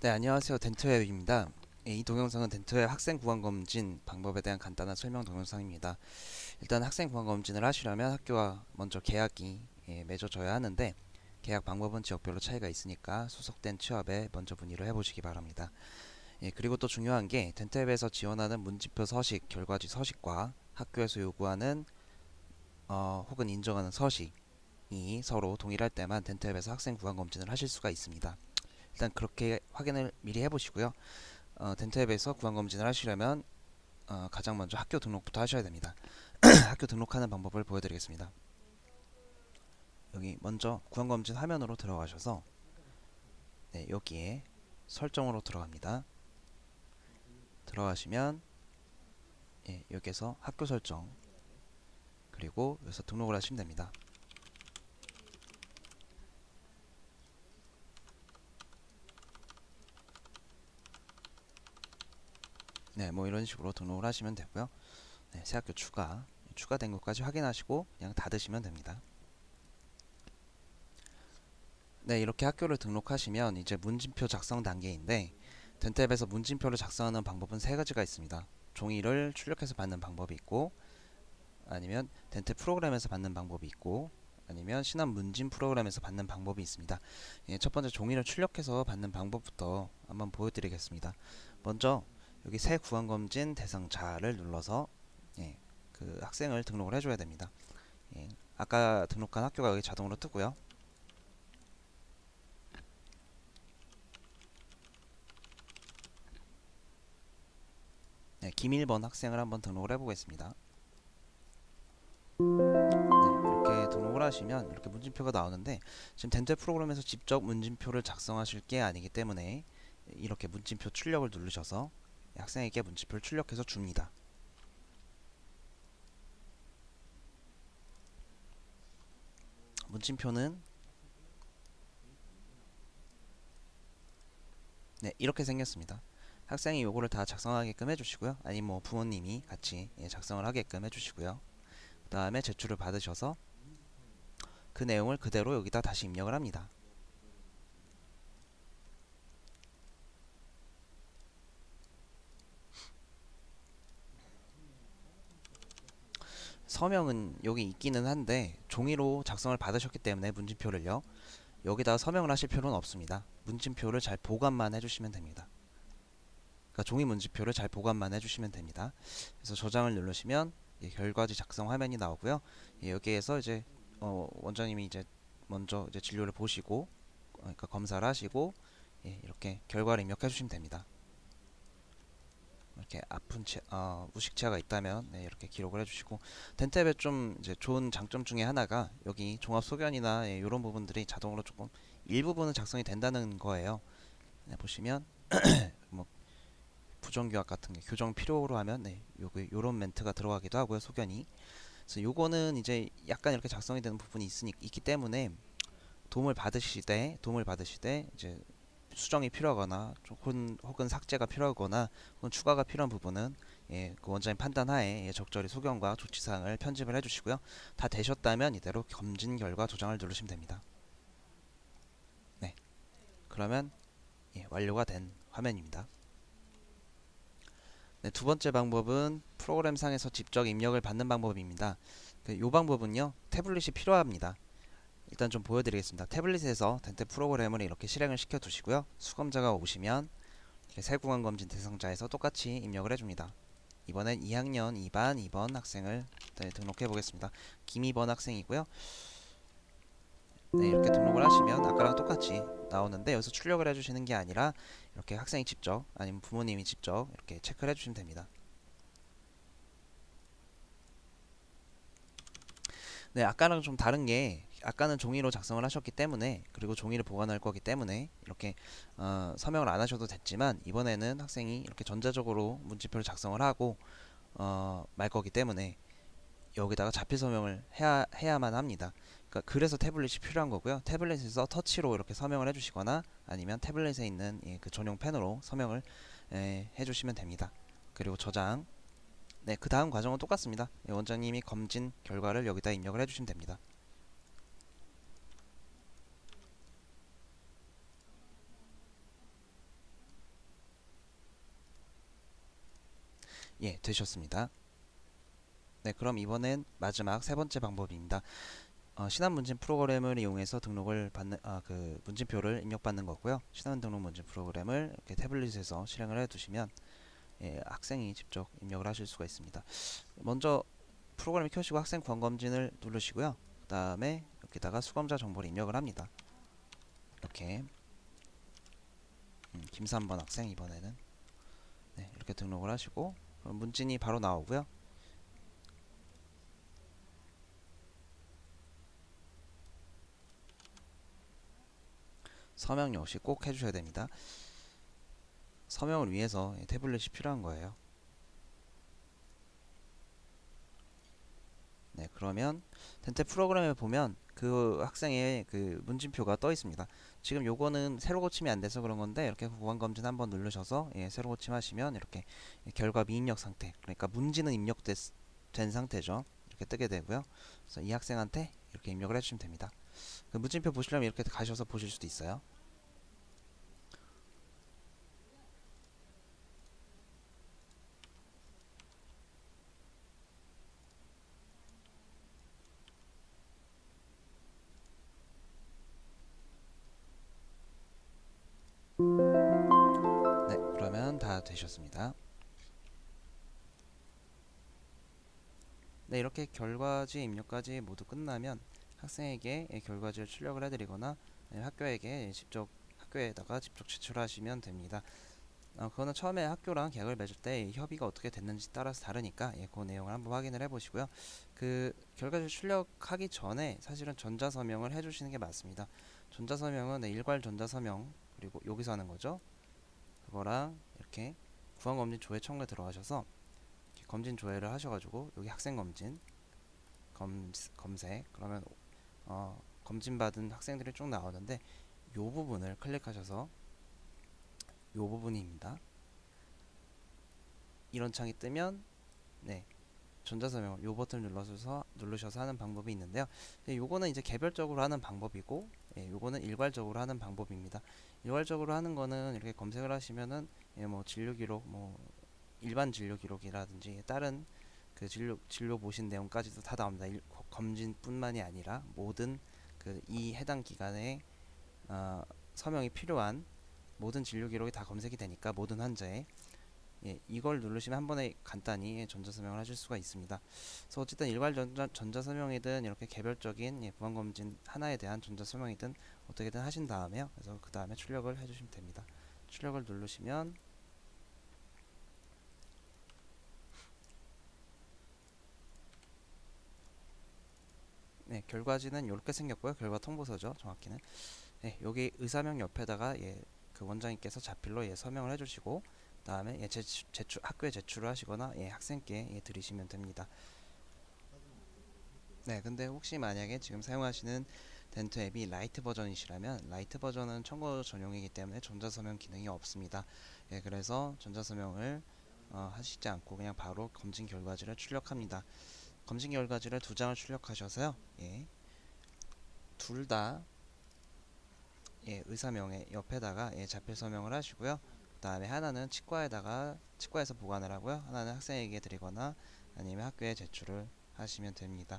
네, 안녕하세요. 덴터웹입니다. 이 동영상은 덴터웹 학생 구강 검진 방법에 대한 간단한 설명 동영상입니다. 일단 학생 구강 검진을 하시려면 학교와 먼저 계약이 맺어져야 하는데 계약 방법은 지역별로 차이가 있으니까 소속된 취업에 먼저 문의를 해보시기 바랍니다. 그리고 또 중요한 게 덴터웹에서 지원하는 문진표 서식, 결과지 서식과 학교에서 요구하는 혹은 인정하는 서식이 서로 동일할 때만 덴터웹에서 학생 구강 검진을 하실 수가 있습니다. 일단 그렇게 확인을 미리 해보시고요. 덴터앱에서 구강검진을 하시려면 가장 먼저 학교 등록부터 하셔야 됩니다. 학교 등록하는 방법을 보여드리겠습니다. 여기 먼저 구강검진 화면으로 들어가셔서 여기에 설정으로 들어갑니다. 들어가시면 여기에서 학교 설정 그리고 여기서 등록을 하시면 됩니다. 네, 뭐 이런 식으로 등록을 하시면 되고요. 새 학교 추가된 것까지 확인하시고 그냥 닫으시면 됩니다. 네, 이렇게 학교를 등록하시면 이제 문진표 작성 단계인데 덴탭에서 문진표를 작성하는 방법은 세 가지가 있습니다. 종이를 출력해서 받는 방법이 있고 아니면 덴탭 프로그램에서 받는 방법이 있고 아니면 신한 문진 프로그램에서 받는 방법이 있습니다. 첫 번째 종이를 출력해서 받는 방법부터 한번 보여드리겠습니다. 먼저 여기 새 구강검진 대상자를 눌러서 그 학생을 등록을 해줘야 됩니다. 아까 등록한 학교가 여기 자동으로 뜨고요. 김1번 학생을 한번 등록을 해보겠습니다. 이렇게 등록을 하시면 이렇게 문진표가 나오는데 지금 덴트 프로그램에서 직접 문진표를 작성하실 게 아니기 때문에 이렇게 문진표 출력을 누르셔서 학생에게 문진표를 출력해서 줍니다. 문진표는 이렇게 생겼습니다. 학생이 요거를 다 작성하게끔 해주시고요. 아니면 뭐 부모님이 같이 작성을 하게끔 해주시고요. 그 다음에 제출을 받으셔서 그 내용을 그대로 여기다 다시 입력을 합니다. 서명은 여기 있기는 한데 종이로 작성을 받으셨기 때문에 문진표를요. 여기다 서명을 하실 필요는 없습니다. 문진표를 잘 보관만 해주시면 됩니다. 그러니까 종이 문진표를 잘 보관만 해주시면 됩니다. 그래서 저장을 누르시면 결과지 작성 화면이 나오고요. 여기에서 이제 원장님이 이제 먼저 이제 진료를 보시고 그러니까 검사를 하시고 이렇게 결과를 입력해 주시면 됩니다. 이렇게 무식치아가 있다면 이렇게 기록을 해주시고 덴탭의 좀 이제 좋은 장점 중에 하나가 여기 종합 소견이나 이런 부분들이 자동으로 조금 일부분은 작성이 된다는 거예요. 보시면 뭐 부정규약 같은 게 교정 필요로 하면 요런 멘트가 들어가기도 하고요. 소견이. 그래서 요거는 이제 약간 이렇게 작성이 되는 부분이 있기 때문에 도움을 받으시되 이제 수정이 필요하거나 혹은 삭제가 필요하거나 혹은 추가가 필요한 부분은 그 원장님 판단하에 적절히 소견과 조치사항을 편집을 해주시고요. 다 되셨다면 이대로 검진 결과 도장을 누르시면 됩니다. 네, 그러면 완료가 된 화면입니다. 네, 두 번째 방법은 프로그램 상에서 직접 입력을 받는 방법입니다. 이 방법은요, 태블릿이 필요합니다. 일단 좀 보여드리겠습니다. 태블릿에서 덴트 프로그램을 이렇게 실행을 시켜 두시고요. 수검자가 오시면 새 구간 검진 대상자에서 똑같이 입력을 해줍니다. 이번엔 2학년 2반 2번 학생을 등록해 보겠습니다. 김2번 학생이고요. 이렇게 등록을 하시면 아까랑 똑같이 나오는데 여기서 출력을 해주시는 게 아니라 이렇게 학생이 직접 아니면 부모님이 직접 이렇게 체크를 해주시면 됩니다. 아까랑 좀 다른 게 아까는 종이로 작성을 하셨기 때문에 그리고 종이를 보관할 거기 때문에 이렇게 서명을 안 하셔도 됐지만 이번에는 학생이 이렇게 전자적으로 문지표를 작성을 하고 말 거기 때문에 여기다가 자필 서명을 해야만 합니다. 그래서 태블릿이 필요한 거고요. 태블릿에서 터치로 이렇게 서명을 해주시거나 아니면 태블릿에 있는 그 전용 펜으로 서명을 해주시면 됩니다. 그리고 저장. 그 다음 과정은 똑같습니다. 원장님이 검진 결과를 여기다 입력을 해주시면 됩니다. 예, 되셨습니다. 네, 그럼 이번엔 마지막 세 번째 방법입니다. 신한 문진 프로그램을 이용해서 등록을 받는 그 문진표를 입력받는 거고요. 신한 등록 문진 프로그램을 이렇게 태블릿에서 실행을 해두시면 예, 학생이 직접 입력을 하실 수가 있습니다. 먼저 프로그램을 켜시고 학생 구원 검진을 누르시고요. 그 다음에 여기다가 수검자 정보를 입력을 합니다. 이렇게 김3번 학생 이번에는 네, 이렇게 등록을 하시고 그럼 문진이 바로 나오고요. 서명 역시 꼭 해주셔야 됩니다. 서명을 위해서 태블릿이 필요한 거예요. 네, 그러면 덴트 프로그램에 보면 그 학생의 그 문진표가 떠 있습니다. 지금 요거는 새로 고침이 안 돼서 그런 건데 이렇게 구간 검진 한번 누르셔서 예, 새로 고침하시면 이렇게 결과 미입력 상태, 그러니까 문진은 입력된 상태죠. 이렇게 뜨게 되고요. 그래서 이 학생한테 이렇게 입력을 해주시면 됩니다. 그 문진표 보시려면 이렇게 가셔서 보실 수도 있어요. 네, 그러면 다 되셨습니다. 네, 이렇게 결과지 입력까지 모두 끝나면 학생에게 결과지를 출력을 해드리거나 학교에게 직접 학교에다가 직접 제출하시면 됩니다. 그거는 처음에 학교랑 계약을 맺을 때 협의가 어떻게 됐는지 따라서 다르니까 예, 그 내용을 한번 확인을 해보시고요. 그 결과지를 출력하기 전에 사실은 전자서명을 해주시는 게 맞습니다. 전자서명은 네, 일괄 전자서명 그리고 여기서 하는 거죠. 그거랑 이렇게 구강검진 조회 청구에 들어가셔서 검진 조회를 하셔가지고 여기 학생 검진 검색 그러면 검진 받은 학생들이 쭉 나오는데 요 부분을 클릭하셔서 요 부분입니다. 이런 창이 뜨면 네, 전자서명 요 버튼을 누르셔서 하는 방법이 있는데요. 요거는 이제 개별적으로 하는 방법이고 예, 요거는 일괄적으로 하는 방법입니다. 일괄적으로 하는 거는 이렇게 검색을 하시면은 예, 뭐 진료 기록 뭐 일반 진료 기록이라든지 다른 그 진료 보신 내용까지도 다 나옵니다. 검진뿐만이 아니라 모든 그 이 해당 기간에 서명이 필요한 모든 진료 기록이 다 검색이 되니까 모든 환자의 예, 이걸 누르시면 한 번에 간단히 전자서명을 하실 수가 있습니다. 그래서 어쨌든 일괄 전자서명이든 이렇게 개별적인 예, 부안검진 하나에 대한 전자서명이든 어떻게든 하신 다음에요. 그래서 그 다음에 출력을 해주시면 됩니다. 출력을 누르시면 네, 결과지는 이렇게 생겼고요. 결과 통보서죠. 정확히는 네, 여기 의사명 옆에다가 예, 그 원장님께서 자필로 예, 서명을 해주시고 그다음에 예, 학교에 제출을 하시거나 예, 학생께 예, 드리시면 됩니다. 네, 근데 혹시 만약에 지금 사용하시는 덴트 앱이 라이트 버전이시라면 라이트 버전은 청구 전용이기 때문에 전자서명 기능이 없습니다. 예, 그래서 전자서명을 하시지 않고 그냥 바로 검진 결과지를 출력합니다. 검진 결과지를 두 장을 출력하셔서요. 예, 둘다 예, 의사명의 옆에다가 예, 자필 서명을 하시고요. 그 다음에 하나는 치과에서 보관을 하고요. 하나는 학생에게 드리거나 아니면 학교에 제출을 하시면 됩니다.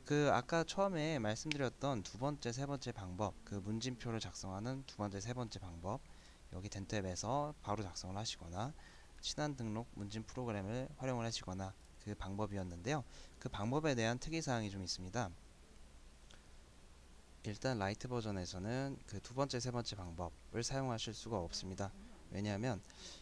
그 아까 처음에 말씀드렸던 두 번째, 세 번째 방법, 그 문진표를 작성하는 두 번째, 세 번째 방법, 여기 덴트앱에서 바로 작성을 하시거나 신한 등록 문진 프로그램을 활용을 하시거나 그 방법이었는데요. 그 방법에 대한 특이사항이 좀 있습니다. 일단 라이트 버전에서는 그 두 번째, 세 번째 방법을 사용하실 수가 없습니다. 왜냐하면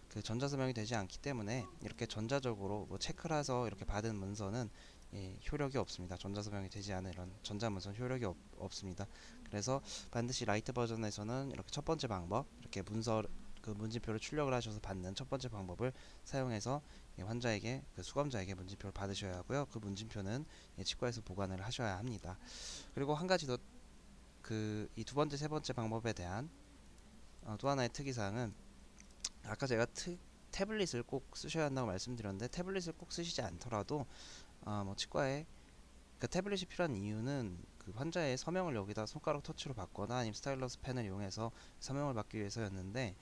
그 전자서명이 되지 않기 때문에 이렇게 전자적으로 뭐 체크를 해서 이렇게 받은 문서는 예, 효력이 없습니다. 전자서명이 되지 않은 이런 전자문서는 효력이 없습니다. 그래서 반드시 라이트 버전에서는 이렇게 첫 번째 방법, 이렇게 그 문진표를 출력을 하셔서 받는 첫 번째 방법을 사용해서 예, 환자에게 그 수검자에게 문진표를 받으셔야 하고요. 그 문진표는 예, 치과에서 보관을 하셔야 합니다. 그리고 한 가지 더 그 이 두 번째, 세 번째 방법에 대한 또 하나의 특이사항은 아까 제가 태블릿을 꼭 쓰셔야 한다고 말씀드렸는데 태블릿을 꼭 쓰시지 않더라도 뭐 치과에 그 태블릿이 필요한 이유는 그 환자의 서명을 여기다 손가락 터치로 받거나 아니면 스타일러스 펜을 이용해서 서명을 받기 위해서였는데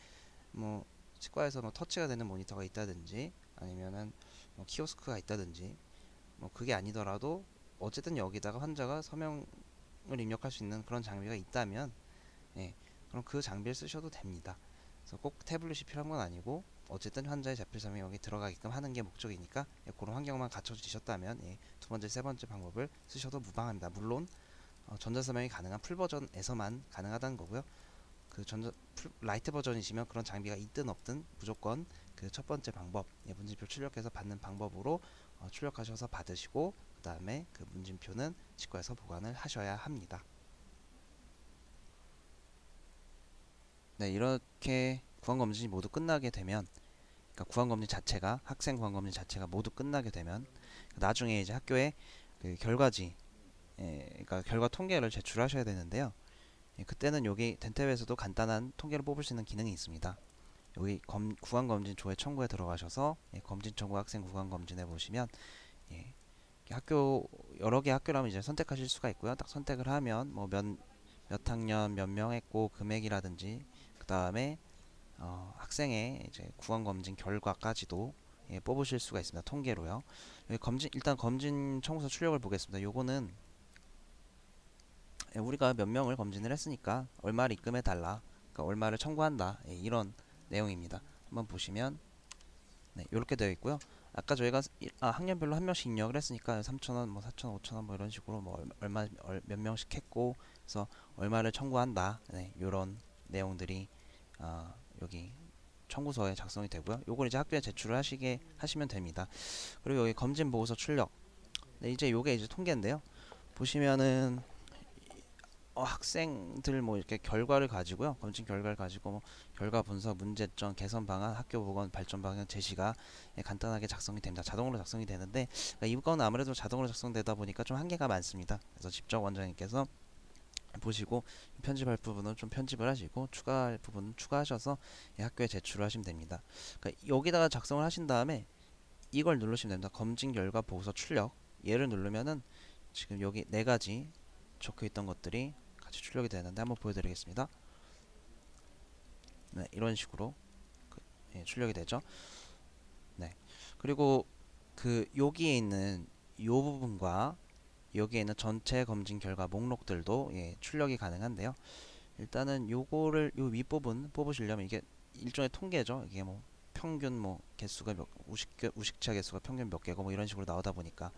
뭐 치과에서 뭐 터치가 되는 모니터가 있다든지 아니면은 뭐 키오스크가 있다든지, 뭐 그게 아니더라도 어쨌든 여기다가 환자가 서명을 입력할 수 있는 그런 장비가 있다면, 예, 그럼 그 장비를 쓰셔도 됩니다. 그래서 꼭 태블릿이 필요한 건 아니고 어쨌든 환자의 자필 서명이 여기 들어가게끔 하는 게 목적이니까, 예, 그런 환경만 갖춰지셨다면, 예, 두 번째, 세 번째 방법을 쓰셔도 무방합니다. 물론 전자서명이 가능한 풀 버전에서만 가능하다는 거고요. 그 라이트 버전이시면 그런 장비가 있든 없든 무조건 그 첫 번째 방법, 예, 문진표 출력해서 받는 방법으로 출력하셔서 받으시고, 그 다음에 그 문진표는 치과에서 보관을 하셔야 합니다. 네, 이렇게 구강검진이 모두 끝나게 되면, 그러니까 구강검진 자체가, 학생 구강검진 자체가 모두 끝나게 되면 나중에 이제 학교에 그 결과지, 예, 그러니까 결과 통계를 제출하셔야 되는데요. 예, 그때는 여기 덴탭에서도 간단한 통계를 뽑을 수 있는 기능이 있습니다. 여기 구강검진 조회 청구에 들어가셔서, 예, 검진 청구 학생 구강검진해 보시면, 예, 학교 여러 개 학교라면 이제 선택하실 수가 있고요. 딱 선택을 하면 뭐 몇 학년 몇 명 했고 금액이라든지, 그 다음에 학생의 이제 구강검진 결과까지도, 예, 뽑으실 수가 있습니다. 통계로요. 여기 일단 검진 청구서 출력을 보겠습니다. 요거는, 예, 우리가 몇 명을 검진을 했으니까 얼마를 입금해 달라, 그러니까 얼마를 청구한다, 예, 이런 내용입니다. 한번 보시면, 네, 이렇게 되어 있고요. 아까 저희가 학년별로 한 명씩 입력을 했으니까 3,000원, 뭐 4,000원, 5,000원 뭐 이런 식으로 뭐 몇 명씩 했고, 그래서 얼마를 청구한다, 네, 이런 내용들이 여기 청구서에 작성이 되고요. 요걸 이제 학교에 제출을 하시면 됩니다. 그리고 여기 검진 보고서 출력. 네, 이제 요게 이제 통계인데요. 보시면은 학생들 뭐 이렇게 결과를 가지고요. 검진 결과를 가지고 뭐 결과 분석, 문제점, 개선 방안, 학교 보건, 발전 방향 제시가, 예, 간단하게 작성이 됩니다. 자동으로 작성이 되는데, 그러니까 이건 아무래도 자동으로 작성되다 보니까 좀 한계가 많습니다. 그래서 직접 원장님께서 보시고 편집할 부분은 좀 편집을 하시고 추가할 부분은 추가하셔서, 예, 학교에 제출을 하시면 됩니다. 그러니까 여기다가 작성을 하신 다음에 이걸 누르시면 됩니다. 검진 결과 보고서 출력. 얘를 누르면은 지금 여기 네 가지 적혀 있던 것들이 같이 출력이 되는데 한번 보여드리겠습니다. 네, 이런 식으로 예, 출력이 되죠. 네. 그리고 그 여기에 있는 요 부분과 여기에 있는 전체 검진 결과 목록들도, 예, 출력이 가능한데요. 일단은 요거를 요 윗부분 뽑으시려면 이게 일종의 통계죠. 이게 뭐 평균 뭐 개수가 우식차 개수가 평균 몇 개고 뭐 이런 식으로 나오다 보니까,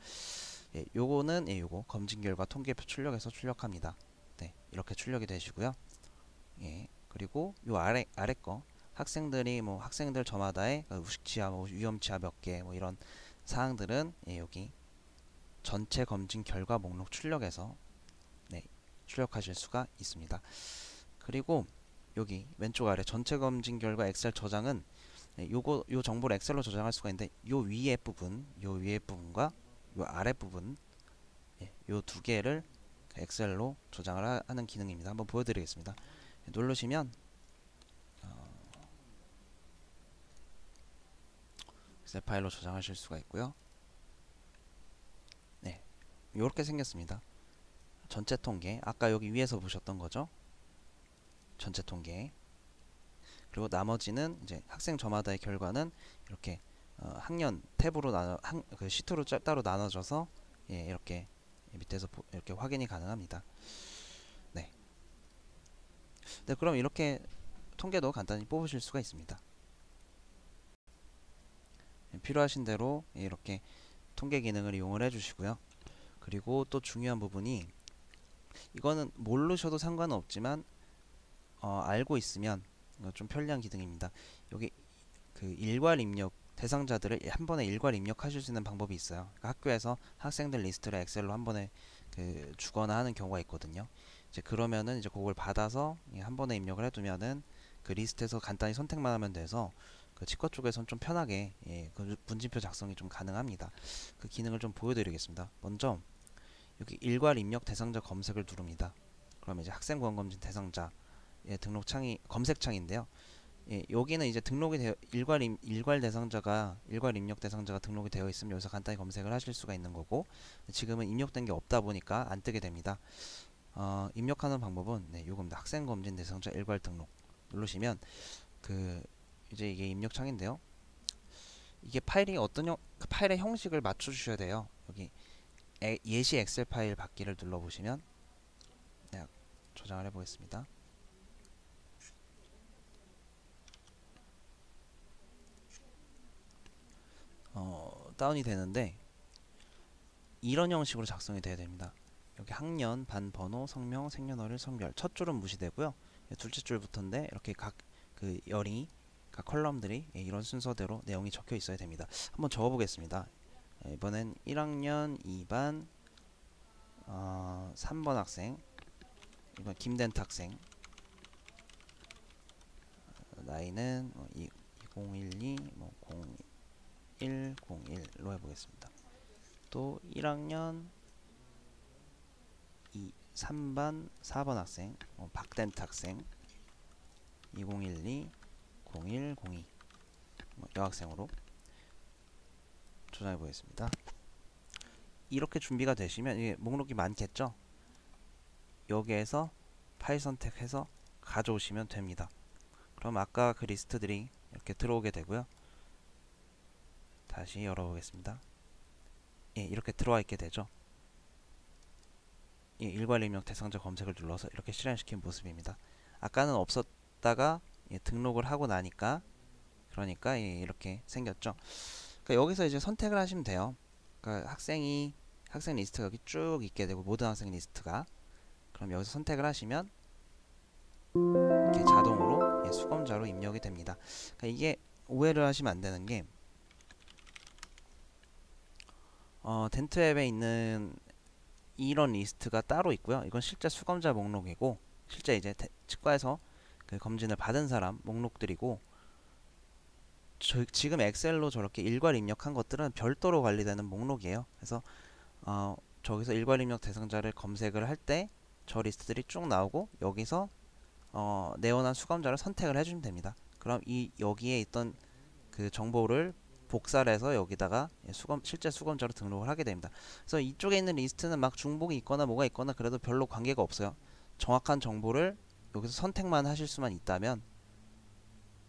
예, 요거는, 예, 요거 검진 결과 통계표 출력해서 출력합니다. 네, 이렇게 출력이 되시고요. 예, 그리고 요 아래 거 학생들이 뭐 학생들 저마다의 우식치와 뭐 위험치와 몇 개 뭐 이런 사항들은, 예, 여기 전체 검진 결과 목록 출력해서, 네, 출력하실 수가 있습니다. 그리고 여기 왼쪽 아래 전체 검진 결과 엑셀 저장은, 네, 요 정보를 엑셀로 저장할 수가 있는데 요 위에 부분과 요 아래 부분, 예, 요 두 개를 엑셀로 저장을 하는 기능입니다. 한번 보여드리겠습니다. 누르시면 엑셀 파일로 저장하실 수가 있고요. 네, 이렇게 생겼습니다. 전체 통계, 아까 여기 위에서 보셨던 거죠. 전체 통계. 그리고 나머지는 이제 학생 저마다의 결과는 이렇게 학년 탭으로 그 시트로 따로 나눠져서, 예, 이렇게 밑에서 이렇게 확인이 가능합니다. 네. 네, 그럼 이렇게 통계도 간단히 뽑으실 수가 있습니다. 필요하신 대로 이렇게 통계 기능을 이용을 해주시고요. 그리고 또 중요한 부분이, 이거는 모르셔도 상관은 없지만 알고 있으면 좀 편리한 기능입니다. 여기 그 일괄 입력 대상자들을 한 번에 일괄 입력하실 수 있는 방법이 있어요. 그러니까 학교에서 학생들 리스트를 엑셀로 한 번에 그 주거나 하는 경우가 있거든요. 이제 그러면은 이제 그걸 받아서 한 번에 입력을 해두면은 그 리스트에서 간단히 선택만 하면 돼서 그 치과 쪽에선 좀 편하게, 예, 그 문진표 작성이 좀 가능합니다. 그 기능을 좀 보여드리겠습니다. 먼저 여기 일괄 입력 대상자 검색을 누릅니다. 그러면 이제 학생구강검진 대상자, 예, 등록 창이 검색 창인데요. 예, 여기는 이제 등록이 되어 일괄 입력 대상자가 등록이 되어 있으면 여기서 간단히 검색을 하실 수가 있는 거고, 지금은 입력된 게 없다 보니까 안 뜨게 됩니다. 입력하는 방법은, 네, 요겁니다. 학생 검진 대상자 일괄 등록 누르시면 그 이제 이게 입력 창인데요. 이게 파일이 그 파일의 형식을 맞춰 주셔야 돼요. 여기 예시 엑셀 파일 받기를 눌러 보시면, 네, 저장을 해 보겠습니다. 다운이 되는데 이런 형식으로 작성이 돼야 됩니다. 여기 학년, 반, 번호, 성명, 생년월일, 성별. 첫 줄은 무시되고요. 둘째 줄부터인데 이렇게 각 그 열이 각 컬럼들이 이런 순서대로 내용이 적혀 있어야 됩니다. 한번 적어 보겠습니다. 이번엔 1학년 2반 3번 학생, 이번 김덴트 학생, 나이는 2012 0101로 해보겠습니다. 또 1학년 3반 4번 학생, 박덴트 학생 2012 0102 여학생으로 조정해 보겠습니다. 이렇게 준비가 되시면 이게 목록이 많겠죠? 여기에서 파일 선택해서 가져오시면 됩니다. 그럼 아까 그 리스트들이 이렇게 들어오게 되고요. 다시 열어보겠습니다. 예, 이렇게 들어와 있게 되죠. 예, 일괄 입력 대상자 검색을 눌러서 이렇게 실행시킨 모습입니다. 아까는 없었다가 등록을 하고 나니까 그러니까 이렇게 생겼죠. 그러니까 여기서 이제 선택을 하시면 돼요. 그러니까 학생 리스트가 여기 쭉 있게 되고 모든 학생 리스트가, 그럼 여기서 선택을 하시면 이렇게 자동으로 수검자로 입력이 됩니다. 그러니까 이게 오해를 하시면 안 되는 게 덴트 앱에 있는 이런 리스트가 따로 있고요. 이건 실제 수검자 목록이고 실제 이제 치과에서 그 검진을 받은 사람 목록들이고, 지금 엑셀로 저렇게 일괄 입력한 것들은 별도로 관리되는 목록이에요. 그래서 저기서 일괄 입력 대상자를 검색을 할 때 저 리스트들이 쭉 나오고 여기서 내원한 수검자를 선택을 해주면 됩니다. 그럼 여기에 있던 그 정보를 복사를 해서 여기다가 실제 수검자로 등록을 하게 됩니다. 그래서 이쪽에 있는 리스트는 막 중복이 있거나 뭐가 있거나 그래도 별로 관계가 없어요. 정확한 정보를 여기서 선택만 하실 수만 있다면,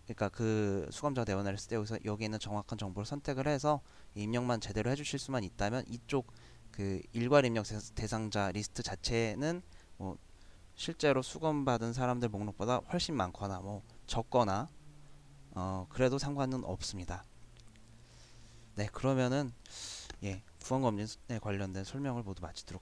그러니까 그 수검자 대원을 했을 때 여기에 있는 정확한 정보를 선택을 해서 입력만 제대로 해주실 수만 있다면 이쪽 그 일괄 입력 대상자 리스트 자체는 뭐 실제로 수검받은 사람들 목록보다 훨씬 많거나 뭐 적거나 그래도 상관은 없습니다. 네, 그러면은 구원검진에 관련된 설명을 모두 마치도록